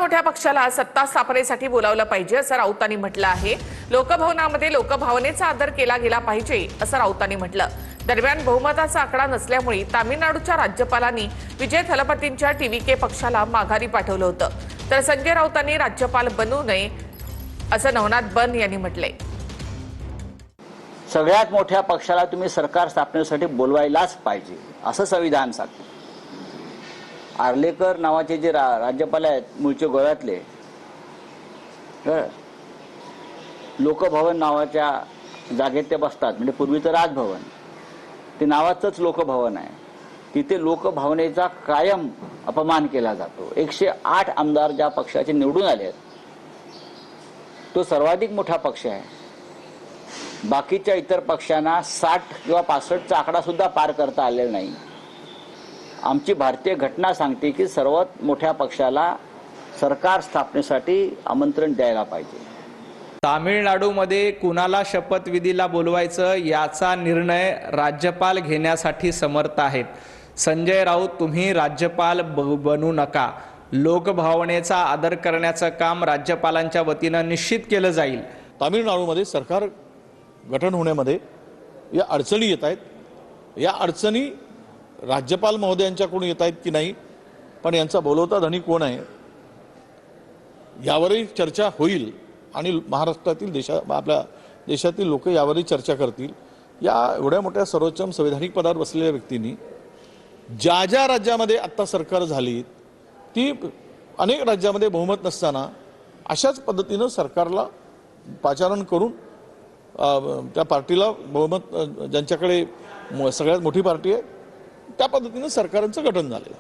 मोठ्या पक्षाला सत्ता स्थापनेसाठी बोलावलं पाहिजे असं राऊतांनी म्हटलं आहे। लोकभवनामध्ये लोकभावनेचा आदर केला गेला पाहिजे असं राऊतांनी म्हटलं। दरम्यान बहुमताचा आकडा नसल्यामुळे तामिळनाडूच्या राज्यपालांनी विजय थलपतींच्या टीव्हीके पक्षाला माघारी पाठवलं होतं, तर संजय राऊतांनी राज्यपाल बनू नये असं नवनाथ बन यांनी म्हटलंय। सगळ्यात मोठ्या पक्षाला तुम्ही सरकार स्थापनेसाठी बोलवायलाच पाहिजे असं संविधान सांगतं। आर्लेकर नावाचे जे राज्यपाल आहेत मूळचे गोव्यातले, लोकभवन नावाच्या जागेत ते बसतात, म्हणजे पूर्वीचं राजभवन ते नावाचंच लोकभवन आहे। तिथे लोकभावनेचा कायम अपमान केला जातो। 108 आमदार ज्या पक्षाचे निवडून आले आहेत तो सर्वाधिक मोठा पक्ष आहे। बाकीच्या इतर पक्षांना 60 किंवा 65चा आकडा सुद्धा पार करता आलेला नाही। आमची भारतीय घटना सांगते की सर्वात मोठ्या पक्षाला सरकार स्थापनेसाठी आमंत्रण द्यायला पाहिजे। तामिळनाडूमध्ये कुणाला शपथविधीला बोलवायचं याचा निर्णय राज्यपाल घेण्यासाठी समर्थ आहेत। संजय राऊत, तुम्ही राज्यपाल बनू नका। लोकभावनेचा आदर करण्याचं काम राज्यपालांच्या वतीनं निश्चित केलं जाईल। तामिळनाडूमध्ये सरकार गठन होण्यामध्ये या अडचणी येत आहेत। या अडचणी राज्यपाल महोदयांच्याकडून येत आहेत की नाही, पण यांचा बोलवता धनी कोण आहे यावरही चर्चा होईल आणि महाराष्ट्रातील आपल्या देशातील लोक यावरही चर्चा करतील। या एवढ्या मोठ्या सर्वोच्च संवैधानिक पदावर बसलेल्या व्यक्तींनी ज्या ज्या राज्यामध्ये आत्ता सरकार झाली ती अनेक राज्यामध्ये बहुमत नसताना अशाच पद्धतीनं सरकारला पाचारण करून त्या पार्टीला बहुमत, ज्यांच्याकडे सगळ्यात मोठी पार्टी आहे त्या पद्धतीनं सरकारांचं गठन झालेलं।